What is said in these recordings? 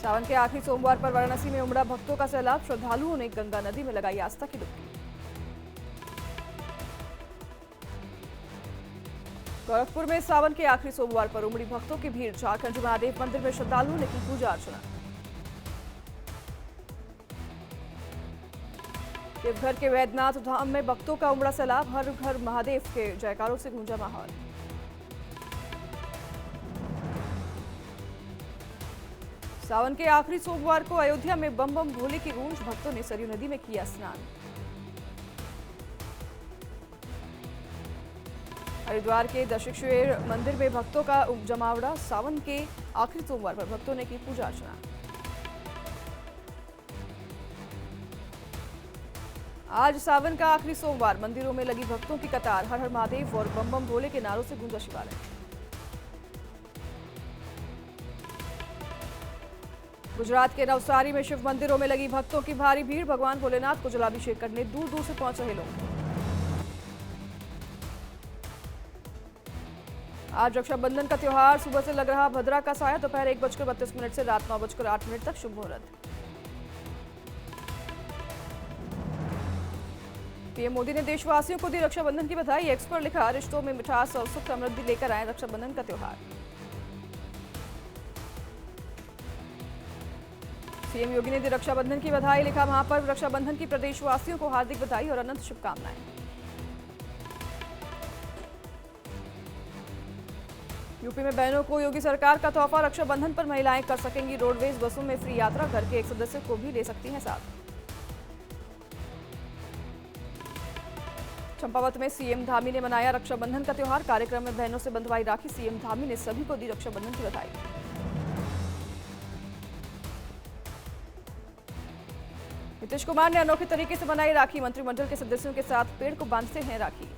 सावन के आखिरी सोमवार पर वाराणसी में उमड़ा भक्तों का सैलाब। श्रद्धालुओं ने गंगा नदी में लगाई आस्था की डुबकी। गोरखपुर में सावन के आखिरी सोमवार पर उमड़ी भक्तों की भीड़। झारखंड महादेव मंदिर में श्रद्धालुओं ने की पूजा अर्चना। देवघर के वैद्यनाथ धाम में भक्तों का उमड़ा सैलाब। हर घर महादेव के जयकारों से गूंजा माहौल। सावन के आखिरी सोमवार को अयोध्या में बम बम भोले की गूंज। भक्तों ने सरयू नदी में किया स्नान। हरिद्वार के दक्षिणेश्वर मंदिर में भक्तों का जमावड़ा। सावन के आखिरी सोमवार पर भक्तों ने की पूजा अर्चना। आज सावन का आखिरी सोमवार, मंदिरों में लगी भक्तों की कतार। हर हर महादेव और बम बम भोले के नारों से गूंजा शिवालय। गुजरात के नवसारी में शिव मंदिरों में लगी भक्तों की भारी भीड़। भगवान भोलेनाथ को जलाभिषेक करने दूर दूर से पहुंच रहे लोग। आज रक्षाबंधन का त्योहार। सुबह से लग रहा भद्रा का साया। दोपहर 1:32 से रात 9:08 तक शुभ मुहूर्त। पीएम मोदी ने देशवासियों को दी रक्षाबंधन की बधाई। एक्स पर लिखा, रिश्तों में मिठास और सुख समृद्धि लेकर आए रक्षाबंधन का त्योहार। सीएम योगी ने दी रक्षाबंधन की बधाई। लिखा, महापर्व रक्षाबंधन की प्रदेशवासियों को हार्दिक बधाई और अनंत शुभकामनाएं। यूपी में बहनों को योगी सरकार का तोहफा। रक्षाबंधन पर महिलाएं कर सकेंगी रोडवेज बसों में फ्री यात्रा। घर के एक सदस्य को भी ले सकती हैं साथ। चंपावत में सीएम धामी ने मनाया रक्षाबंधन का त्योहार। कार्यक्रम में बहनों से बंधवाई राखी। सीएम धामी ने सभी को दी रक्षाबंधन की बधाई। नीतीश कुमार ने अनोखे तरीके से बनाई राखी। मंत्रिमंडल के सदस्यों के साथ पेड़ को बांधते हैं राखी।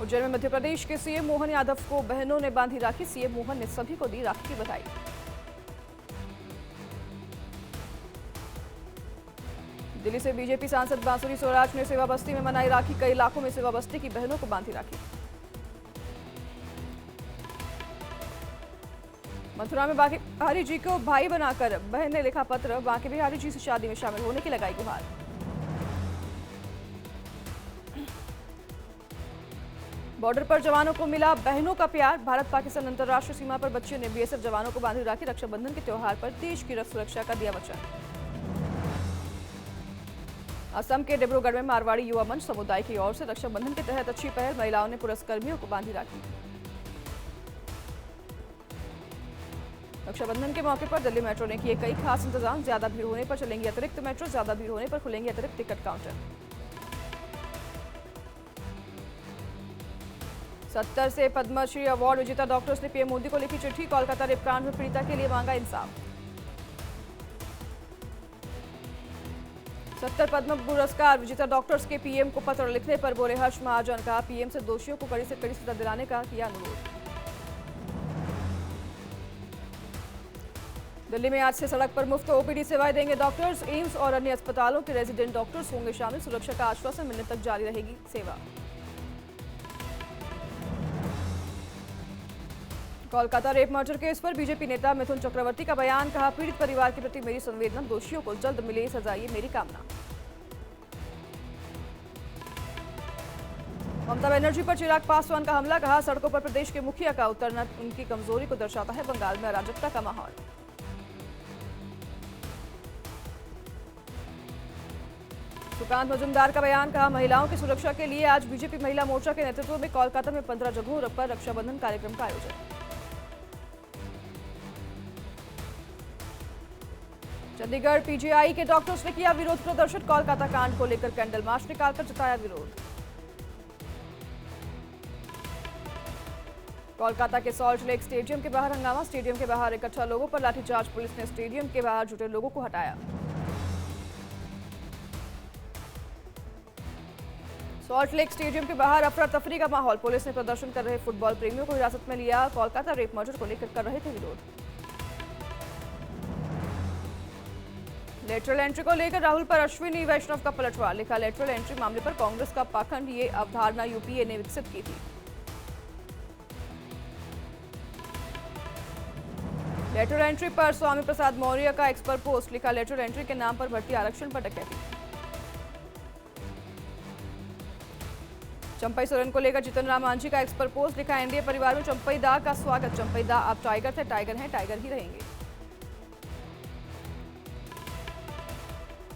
उज्जैन में मध्य प्रदेश के सीएम मोहन यादव को बहनों ने बांधी राखी। सीएम मोहन ने सभी को दी राखी की बधाई। दिल्ली से बीजेपी सांसद बांसुरी स्वराज ने सेवा बस्ती में मनाई राखी। कई इलाकों में सेवा बस्ती की बहनों को बांधी राखी। मथुरा में बांके बिहारी जी को भाई बनाकर बहन ने लिखा पत्र। बांके बिहारी जी से शादी में शामिल होने की लगाई गुहार। बॉर्डर पर जवानों को मिला बहनों का प्यार। भारत पाकिस्तान अंतर्राष्ट्रीय सीमा पर बच्चियों ने बीएसएफ जवानों को बांधी राखी। रक्षाबंधन के त्योहार पर देश की सुरक्षा का दिया वचन। असम के डिब्रूगढ़ में मारवाड़ी युवा मंच समुदाय की ओर से रक्षाबंधन के तहत अच्छी पहल। महिलाओं ने पुलिसकर्मियों को बांधी राखी। रक्षाबंधन के मौके पर दिल्ली मेट्रो ने किए कई खास इंतजाम। ज्यादा भीड़ होने पर चलेंगी अतिरिक्त मेट्रो। ज्यादा भीड़ होने पर खुलेंगे अतिरिक्त टिकट काउंटर। 70 से पद्मश्री अवार्ड विजेता डॉक्टर्स ने पीएम मोदी को लिखी चिट्ठी। कोलकाता रेपकांड में पीड़िता के लिए मांगा इंसाफ। 70 पद्म पुरस्कार विजेता डॉक्टर्स के पीएम को पत्र लिखने पर बोले हर्ष महाजन। कहा, पीएम से दोषियों को कड़ी से कड़ी सजा दिलाने का किया अनुरोध। दिल्ली में आज से सड़क पर मुफ्त ओपीडी सेवाएं देंगे डॉक्टर्स। एम्स और अन्य अस्पतालों के रेजिडेंट डॉक्टर्स होंगे शामिल। सुरक्षा का आश्वासन मिलने तक जारी रहेगी सेवा। कोलकाता रेप मर्डर केस पर बीजेपी नेता मिथुन चक्रवर्ती का बयान। कहा, पीड़ित परिवार के प्रति मेरी संवेदना। दोषियों को जल्द मिले सजा, ये मेरी कामना। ममता बनर्जी पर चिराग पासवान का हमला। कहा, सड़कों पर प्रदेश के मुखिया का उतरना उनकी कमजोरी को दर्शाता है। बंगाल में अराजकता का माहौल। सुकांत मजुमदार का बयान। कहा, महिलाओं की सुरक्षा के लिए आज बीजेपी महिला मोर्चा के नेतृत्व में कोलकाता में 15 जगहों पर रक्षाबंधन कार्यक्रम का आयोजन। चंडीगढ़ पीजीआई के डॉक्टर्स ने किया विरोध प्रदर्शन। कोलकाता कांड को लेकर कैंडल मार्च निकालकर जताया विरोध। कोलकाता के सॉल्ट लेक स्टेडियम के बाहर हंगामा। स्टेडियम के बाहर इकट्ठा लोगों पर लाठीचार्ज। पुलिस ने स्टेडियम के बाहर जुटे लोगों को हटाया। सॉल्ट लेक स्टेडियम के बाहर अफरा तफरी का माहौल। पुलिस ने प्रदर्शन कर रहे फुटबॉल प्रेमियों को हिरासत में लिया। कोलकाता रेप मर्डर को लेकर कर रहे थे विरोध। लेटरल एंट्री को लेकर राहुल पर अश्विनी वैष्णव का पलटवार। लिखा, लेटरल एंट्री मामले पर कांग्रेस का पाखंड। ये अवधारणा यूपीए ने विकसित की थी। लेटर एंट्री पर स्वामी प्रसाद मौर्य का एक्स पर पोस्ट, लिखा लेटर एंट्री के नाम पर भर्ती आरक्षण पर डकैती। चंपई सोरेन को लेकर जितन राम मांझी का एक्स पर पोस्ट, लिखा एनडीए परिवार में चंपई दा का स्वागत, चंपई दा आप टाइगर थे, टाइगर हैं, टाइगर ही रहेंगे।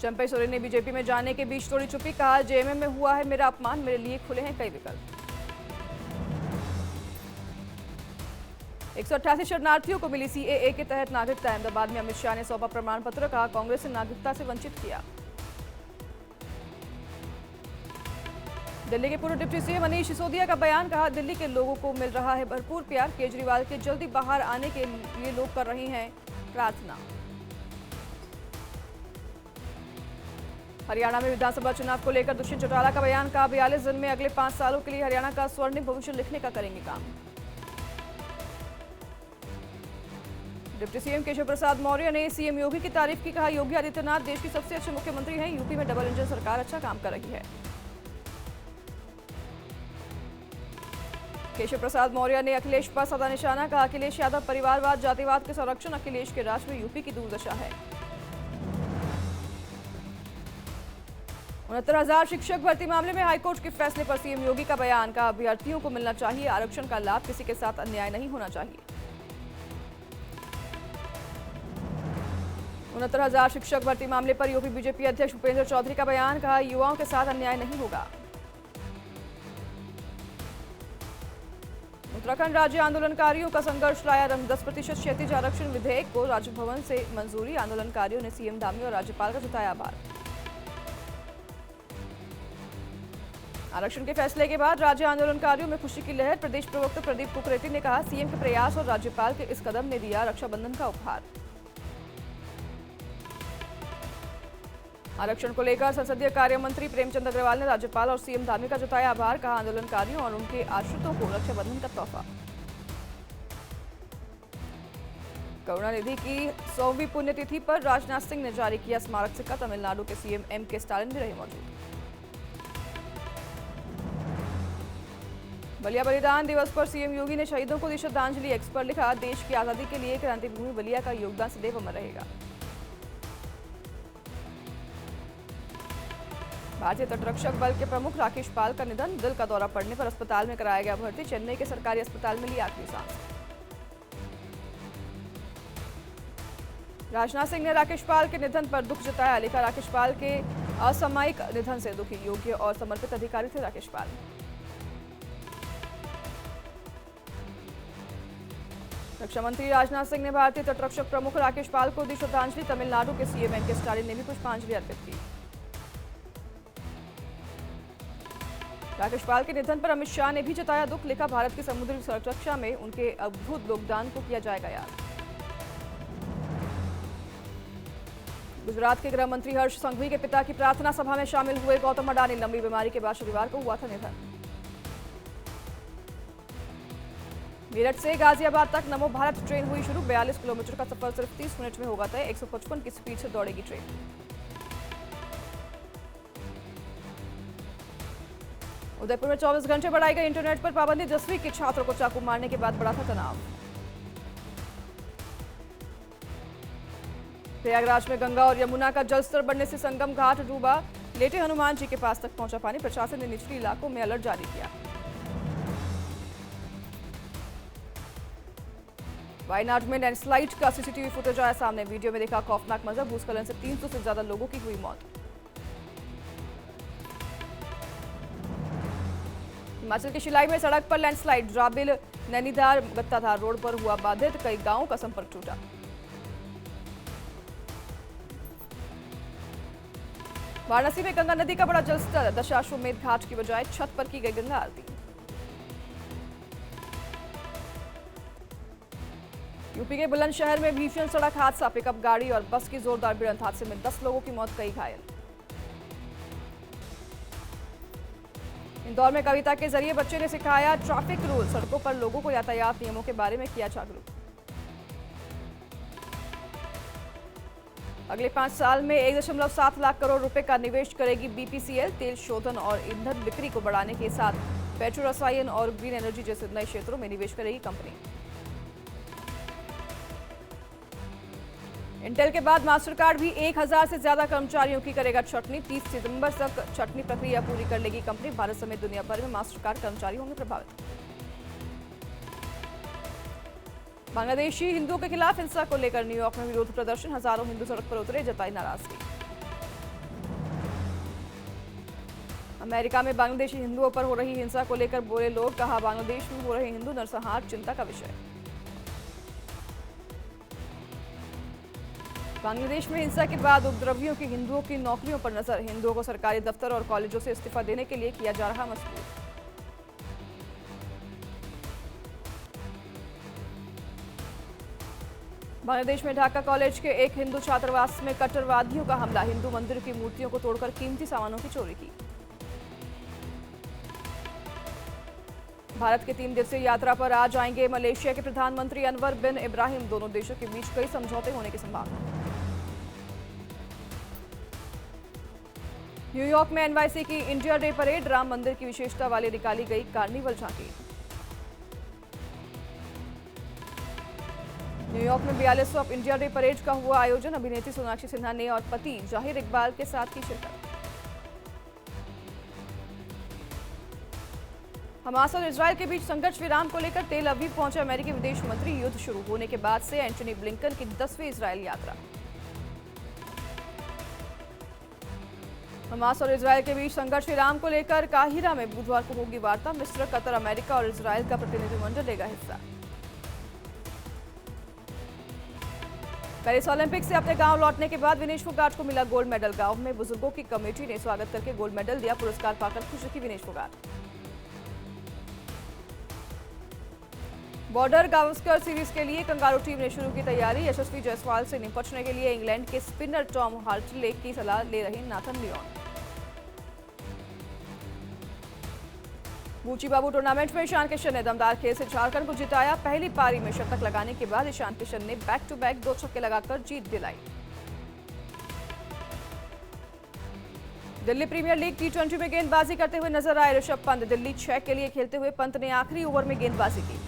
चंपई सोरेन ने बीजेपी में जाने के बीच थोड़ी चुप्पी, कहा जेएमएम में हुआ है मेरा अपमान, मेरे लिए खुले हैं कई विकल्प। 188 शरणार्थियों को मिली सीएए के तहत नागरिकता, अहमदाबाद में अमित शाह ने सौंपा प्रमाण पत्र, कहा कांग्रेस ने नागरिकता से वंचित किया। दिल्ली के पूर्व डिप्टी सीएम मनीष सिसोदिया का बयान, कहा दिल्ली के लोगों को मिल रहा है भरपूर प्यार, केजरीवाल के जल्दी बाहर आने के लिए लोग कर रहे हैं प्रार्थना। हरियाणा में विधानसभा चुनाव को लेकर दुष्यंत चौटाला का बयान, कहा 42 दिन में अगले 5 सालों के लिए हरियाणा का स्वर्णिम भविष्य लिखने का करेंगे काम। डिप्टी सीएम केशव प्रसाद मौर्य ने सीएम योगी की तारीफ की, कहा योगी आदित्यनाथ देश की सबसे अच्छे मुख्यमंत्री हैं, यूपी में डबल इंजन सरकार अच्छा काम कर रही है। केशव प्रसाद मौर्य ने अखिलेश पर साधा निशाना, कहा अखिलेश यादव परिवारवाद जातिवाद के संरक्षण, अखिलेश के राज में यूपी की दुर्दशा है। 69,000 शिक्षक भर्ती मामले में हाईकोर्ट के फैसले पर सीएम योगी का बयान, कहा अभ्यर्थियों को मिलना चाहिए आरक्षण का लाभ, किसी के साथ अन्याय नहीं होना चाहिए। 69,000 शिक्षक भर्ती मामले पर यूपी बीजेपी अध्यक्ष भूपेंद्र चौधरी का बयान, कहा युवाओं के साथ अन्याय नहीं होगा। उत्तराखंड राज्य आंदोलनकारियों का संघर्ष लाया रंग, 10% क्षैतिज आरक्षण विधेयक को राजभवन से मंजूरी, आंदोलनकारियों ने सीएम धामी और राज्यपाल का जताया आभार। आरक्षण के फैसले के बाद राज्य आंदोलनकारियों में खुशी की लहर, प्रदेश प्रवक्ता प्रदीप कुकरेती ने कहा सीएम के प्रयास और राज्यपाल के इस कदम ने दिया रक्षाबंधन का उपहार। आरक्षण को लेकर संसदीय कार्य मंत्री प्रेमचंद अग्रवाल ने राज्यपाल और सीएम धामी का जताया आभार, कहा आंदोलनकारियों और उनके आश्रितों को रक्षाबंधन का तोहफा। करुणानिधि की 100वीं पुण्यतिथि पर राजनाथ सिंह ने जारी किया स्मारक सिक्का, तमिलनाडु के सीएम एमके स्टालिन भी रहे मौजूद। बलिया बलिदान दिवस पर सीएम योगी ने शहीदों को दी श्रद्धांजलि, एक्स पर लिखा देश की आजादी के लिए क्रांति भूमि बलिया का योगदान सदैव अमर रहेगा। भारतीय तटरक्षक बल के प्रमुख राकेश पाल का निधन, दिल का दौरा पड़ने पर अस्पताल में कराया गया भर्ती, चेन्नई के सरकारी अस्पताल में ली आखिरी सांस। राजनाथ सिंह ने राकेश पाल के निधन पर दुख जताया, लिखा राकेश पाल के असामयिक निधन से दुखी, योग्य और समर्पित अधिकारी थे राकेश पाल। रक्षा मंत्री राजनाथ सिंह ने भारतीय तटरक्षक प्रमुख राकेश पाल को दी श्रद्धांजलि, तमिलनाडु के सीएम एमके स्टालिन ने भी पुष्पांजलि अर्पित की। राकेश पाल के निधन पर अमित शाह ने भी जताया दुख, लिखा भारत की समुद्री सुरक्षा में उनके अद्भुत योगदान को किया जाएगा याद। गुजरात के गृह मंत्री हर्ष संघवी के पिता की प्रार्थना सभा में शामिल हुए गौतम अडानी, लंबी बीमारी के बाद शनिवार को हुआ था निधन। मेरठ से गाजियाबाद तक नमो भारत ट्रेन हुई शुरू, 42 किलोमीटर का सफर सिर्फ 30 मिनट में होगा तय, 155 की स्पीड से दौड़ेगी ट्रेन। उदयपुर में 24 घंटे बढ़ाई गई इंटरनेट पर पाबंदी, 10वीं के छात्रों को चाकू मारने के बाद बढ़ा था तनाव। प्रयागराज में गंगा और यमुना का जलस्तर बढ़ने से संगम घाट डूबा, लेटे हनुमान जी के पास तक पहुंचा पानी, प्रशासन ने निचली इलाकों में अलर्ट जारी किया। वायनाड में लैंडस्लाइड का सीसीटीवी फुटेज आया सामने, वीडियो में देखा खौफनाक मंजर, भूस्खलन से 300 से ज्यादा लोगों की हुई मौत। हिमाचल के शिलाई में सड़क पर लैंडस्लाइड, जाबिल नैनीधार गत्ताधार रोड पर हुआ बाधित, कई गांवों का संपर्क टूटा। वाराणसी में गंगा नदी का बड़ा जलस्तर, दशाश्वमेध घाट की बजाय छत पर की गई गंगा आरती। यूपी के बुलंदशहर में भीषण सड़क हादसा, पिकअप गाड़ी और बस की जोरदार भिड़ंत, हादसे में 10 लोगों की मौत, कई घायल। इंदौर में कविता के जरिए बच्चे ने सिखाया ट्रैफिक रूल, सड़कों पर लोगों को यातायात नियमों के बारे में किया जागरूक। अगले 5 साल में 1.7 लाख करोड़ रुपए का निवेश करेगी बीपीसीएल, तेल शोधन और ईंधन बिक्री को बढ़ाने के साथ पेट्रो रसायन और ग्रीन एनर्जी जैसे नए क्षेत्रों में निवेश करेगी कंपनी। इंटेल के बाद मास्टरकार्ड भी 1000 से ज्यादा कर्मचारियों की करेगा छटनी। 30 सितंबर तक छटनी प्रक्रिया पूरी कर लेगी कंपनी। भारत समेत दुनिया भर में मास्टरकार्ड कर्मचारी होंगे प्रभावित। बांग्लादेशी हिंदुओं के खिलाफ हिंसा को लेकर न्यूयॉर्क में विरोध प्रदर्शन। हजारों हिंदू सड़क पर उतरे, जताई नाराजगी। अमेरिका में बांग्लादेशी हिंदुओं पर हो रही हिंसा को लेकर बोले लोग, कहा बांग्लादेश में हो रहे हिंदू नरसंहार चिंता का विषय। बांग्लादेश में हिंसा के बाद उपद्रवियों की हिंदुओं की नौकरियों पर नजर। हिंदुओं को सरकारी दफ्तर और कॉलेजों से इस्तीफा देने के लिए किया जा रहा मजबूर। बांग्लादेश में ढाका कॉलेज के एक हिंदू छात्रावास में कट्टरवादियों का हमला। हिंदू मंदिर की मूर्तियों को तोड़कर कीमती सामानों की चोरी की। भारत के 3 दिवसीय यात्रा पर आज आएंगे मलेशिया के प्रधानमंत्री अनवर बिन इब्राहिम। दोनों देशों के बीच कई समझौते होने की संभावना। न्यूयॉर्क में एनवाईसी की इंडिया डे परेड। राम मंदिर की विशेषता वाली निकाली गई कार्निवल झांकी। न्यूयॉर्क में 42वां ऑफ इंडिया डे परेड का हुआ आयोजन। अभिनेत्री सोनाक्षी सिन्हा ने और पति जाहिर इकबाल के साथ की शिरकत। हमास और इजरायल के बीच संघर्ष विराम को लेकर तेल अवीव पहुंचे अमेरिकी विदेश मंत्री। युद्ध शुरू होने के बाद से एंटनी ब्लिंकन की 10वीं इजरायल यात्रा। हमास और इजरायल के बीच संघर्ष विराम को लेकर काहिरा में बुधवार को होगी वार्ता। मिस्र, कतर, अमेरिका और इजरायल का प्रतिनिधिमंडल लेगा हिस्सा। पेरिस ओलंपिक से अपने गांव लौटने के बाद विनेश फोगाट को मिला गोल्ड मेडल। गांव में बुजुर्गों की कमेटी ने स्वागत करके गोल्ड मेडल दिया। पुरस्कार पाकर खुश की विनेश फोगाट। बॉर्डर गावस्कर सीरीज के लिए कंगारू टीम ने शुरू की तैयारी। यशस्वी जायसवाल से निपटने के लिए इंग्लैंड के स्पिनर टॉम हार्टले की सलाह ले रहे नाथन लियोन। बूची बाबू टूर्नामेंट में ईशान किशन ने दमदार खेल से झारखंड को जिताया। पहली पारी में शतक लगाने के बाद ईशान किशन ने बैक टू बैक 2 छक्के लगाकर जीत दिलाई। दिल्ली प्रीमियर लीग T20 में गेंदबाजी करते हुए नजर आए ऋषभ पंत। दिल्ली 6 के लिए खेलते हुए पंत ने आखिरी ओवर में गेंदबाजी की।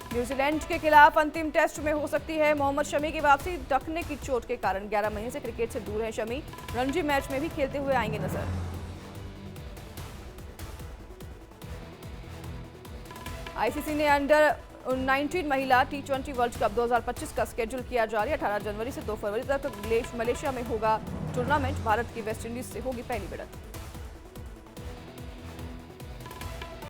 न्यूजीलैंड के खिलाफ अंतिम टेस्ट में हो सकती है मोहम्मद शमी की वापसी। टखने की चोट के कारण 11 महीने से क्रिकेट से दूर है शमी। रणजी मैच में भी खेलते हुए आएंगे नजर। आईसीसी ने अंडर 19 महिला T20 वर्ल्ड कप 2025 का स्केड्यूल किया जारी। 18 जनवरी से 2 फरवरी तक मलेशिया में होगा टूर्नामेंट। भारत की वेस्टइंडीज से होगी पहली भिड़ंत।